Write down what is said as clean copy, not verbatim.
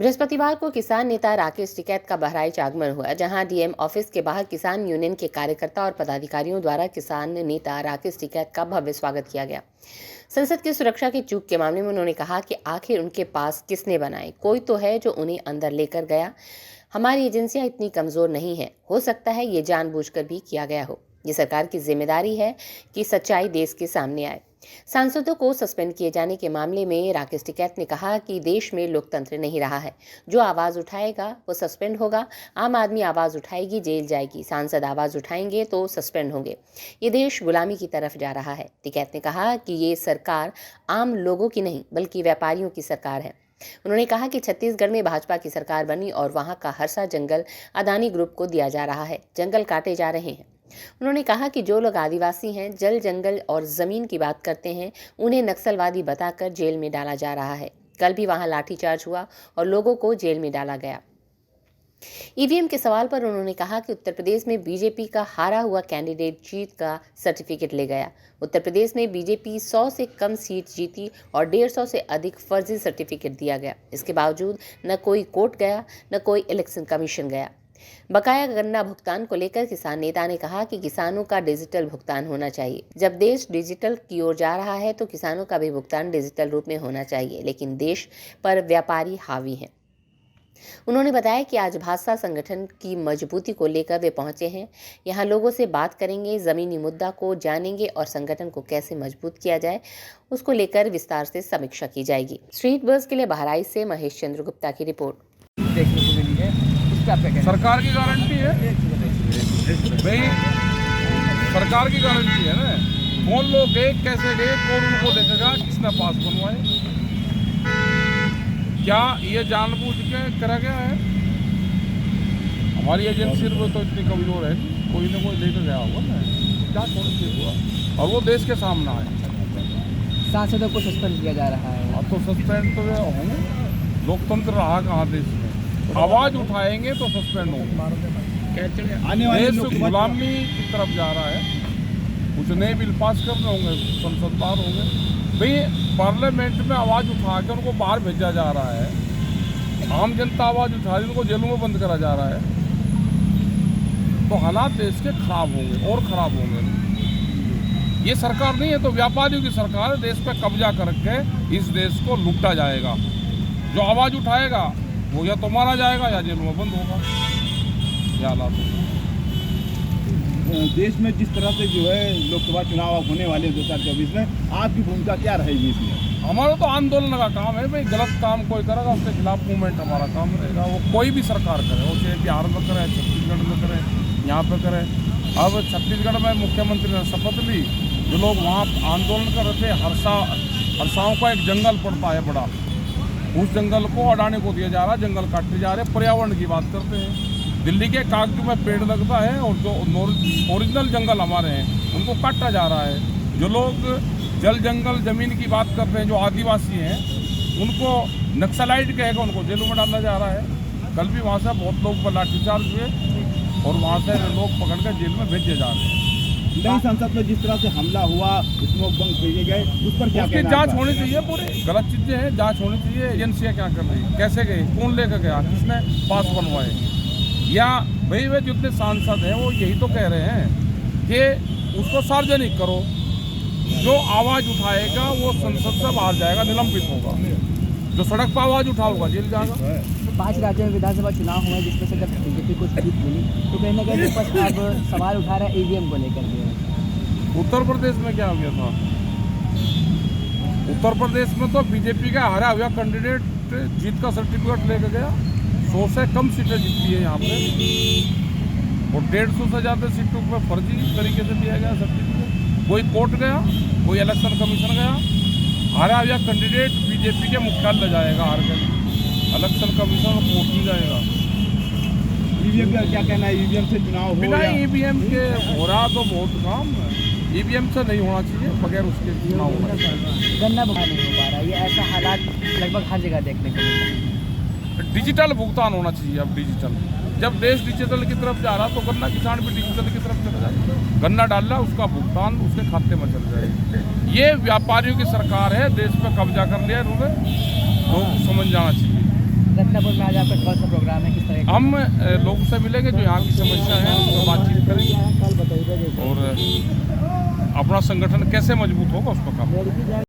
बृहस्पतिवार को किसान नेता राकेश टिकैत का बहराइच आगमन हुआ, जहां डीएम ऑफिस के बाहर किसान यूनियन के कार्यकर्ता और पदाधिकारियों द्वारा किसान नेता राकेश टिकैत का भव्य स्वागत किया गया। संसद की सुरक्षा की चूक के मामले में उन्होंने कहा कि आखिर उनके पास किसने बनाए, कोई तो है जो उन्हें अंदर लेकर गया। हमारी एजेंसियां इतनी कमजोर नहीं है, हो सकता है ये जानबूझकर भी किया गया हो। ये सरकार की जिम्मेदारी है कि सच्चाई देश के सामने आए। सांसदों को सस्पेंड किए जाने के मामले में राकेश टिकैत ने कहा कि देश में लोकतंत्र नहीं रहा है। जो आवाज उठाएगा वो सस्पेंड होगा। आम आदमी आवाज उठाएगी, जेल जाएगी। सांसद आवाज उठाएंगे तो सस्पेंड होंगे। ये देश गुलामी की तरफ जा रहा है। टिकैत ने कहा कि ये सरकार आम लोगों की नहीं बल्कि व्यापारियों की सरकार है। उन्होंने कहा कि छत्तीसगढ़ में भाजपा की सरकार बनी और वहां का हरसा जंगल अदानी ग्रुप को दिया जा रहा है। जंगल काटे जा रहे हैं। उन्होंने कहा कि जो लोग आदिवासी हैं, जल जंगल और जमीन की बात करते हैं, उन्हें नक्सलवादी बताकर जेल में डाला जा रहा है। कल भी वहां लाठीचार्ज हुआ और लोगों को जेल में डाला गया। ईवीएम के सवाल पर उन्होंने कहा कि उत्तर प्रदेश में बीजेपी का हारा हुआ कैंडिडेट जीत का सर्टिफिकेट ले गया। उत्तर प्रदेश में बीजेपी 100 से कम सीट जीती और 150 से अधिक फर्जी सर्टिफिकेट दिया गया। इसके बावजूद न कोई कोर्ट गया, न कोई इलेक्शन कमीशन गया। बकाया गन्ना भुगतान को लेकर किसान नेता ने कहा कि किसानों का डिजिटल भुगतान होना चाहिए। जब देश डिजिटल की ओर जा रहा है तो किसानों का भी भुगतान डिजिटल रूप में होना चाहिए, लेकिन देश पर व्यापारी हावी हैं। उन्होंने बताया कि आज भाजपा संगठन की मजबूती को लेकर वे पहुंचे हैं। यहां लोगों से बात करेंगे, जमीनी मुद्दा को जानेंगे और संगठन को कैसे मजबूत किया जाए उसको लेकर विस्तार से समीक्षा की जाएगी। स्ट्रीट बस के लिए बहराइच से महेश चंद्र गुप्ता की रिपोर्ट। देखने को मिली है, सरकार की गारंटी है भाई, सरकार की गारंटी है ना। कौन लोग गए, कैसे गए, कौन उनको देखेगा, किसने पास बनवाए, क्या ये जानबूझ के करा गया है? हमारी एजेंसी तो इतनी कमजोर है, कोई ना कोई लेकर गया होगा ना, क्या हुआ और वो देश के सामने आए। सांसदों को सस्पेंड किया जा रहा है। अब तो सस्पेंड तो होंगे, लोकतंत्र रहा कहाँ देश में? आवाज उठाएंगे तो सस्पेंड होंगे। देश गुलामी की तरफ जा रहा है। कुछ नए बिल पास करने होंगे, संसद बाहर होंगे भाई। पार्लियामेंट में आवाज उठा के उनको बाहर भेजा जा रहा है। आम जनता आवाज उठा रही, उनको जेलों में बंद करा जा रहा है। तो हालात देश के खराब होंगे और खराब होंगे। ये सरकार नहीं है तो व्यापारियों की सरकार है। देश पे कब्जा करके इस देश को लूटा जाएगा। जो आवाज उठाएगा वो या तो मारा जाएगा या जेल में बंद होगा। ये हालात होगा। देश में जिस तरह से जो है लोकसभा चुनाव होने वाले 2024 में आपकी भूमिका क्या रहेगी इसमें? हमारा तो आंदोलन का काम है भाई। गलत काम कोई करेगा उसके खिलाफ मूवमेंट हमारा काम रहेगा। वो कोई भी सरकार करे, वो चाहे बिहार में करे, छत्तीसगढ़ में करे, यहाँ पे करे। अब छत्तीसगढ़ में मुख्यमंत्री ने शपथ ली, जो लोग वहाँ आंदोलन कर रहे थे, हरसाओं का एक जंगल पड़ता है बड़ा, उस जंगल को अडानी को दिया जा रहा है। जंगल काटे जा रहे, पर्यावरण की बात करते हैं। दिल्ली के कागजों में पेड़ लगता है और जो ओरिजिनल जंगल हमारे हैं उनको काटा जा रहा है। जो लोग जल जंगल जमीन की बात करते हैं, जो आदिवासी हैं, उनको नक्सलाइट कहेगा, उनको जेलों में डाला जा रहा है। कल भी वहाँ से बहुत लोग पर लाठीचार्ज हुए और वहाँ से लोग पकड़ कर जेल में भेजे जा रहे हैं। नई संसद में जिस तरह से हमला हुआ, स्मोक बम फेंके गए, उस पर क्या उसकी जांच होनी चाहिए। पूरी गलत चीजें हैं, जांच होनी चाहिए। एजेंसियां क्या कर रही है, कैसे गई, कौन लेकर गया, किसने पास बनवाए, या भाई वे जितने सांसद हैं वो यही तो कह रहे हैं कि उसको सार्वजनिक करो। जो आवाज उठाएगा वो संसद से बाहर जाएगा, निलंबित होगा। जो सड़क पर आवाज उठाओगा जेल जाएगा। तो 5 राज्यों में विधानसभा चुनाव हुए, जिसमें से जब बीजेपी को जीत मिली तो कहीं ना कहीं विपक्ष अब सवाल उठा रहा है ईवीएम को लेकर के। उत्तर प्रदेश में क्या हो गया था? उत्तर प्रदेश में तो बीजेपी का हारा हुआ कैंडिडेट जीत का सर्टिफिकेट लेकर गया। 100 से कम सीटें जीती है यहाँ पे और 150 से ज़्यादा सीटों पर फर्जी तरीके से दिया गया सर्टिफिकेट। कोई कोर्ट गया, कोई इलेक्शन कमीशन गया। हारा हुआ कैंडिडेट बीजेपी के मुख्यालय जाएगा, हार कर इलेक्शन कमीशन कोर्ट नहीं जाएगा। ईवीएम का क्या कहना है? ईवीएम से चुनाव हो? बिना ईवीएम के हो रहा तो बहुत काम है। ईवीएम से नहीं होना चाहिए, बगैर उसके चुनाव होना चाहिए। गन्ना भुगतान नहीं हो पा रहा है, ये ऐसा हालात लगभग हर जगह देखने को मिलता है। डिजिटल भुगतान होना चाहिए। अब डिजिटल, जब देश डिजिटल की तरफ जा रहा तो गन्ना किसान भी डिजिटल की तरफ चला जाए। गन्ना डालना, उसका भुगतान उसके खाते में चल जाए। ये व्यापारियों की सरकार है, देश पे कब्जा कर लिया इन्होंने, लोग समझ जाना चाहिए। मिर्जापुर में आज आपका कौन सा प्रोग्राम है, किस तरह का? हम लोगों से मिलेंगे जो यहाँ की समस्या है उस पर बातचीत करेंगे और अपना संगठन कैसे मजबूत होगा उस पर काम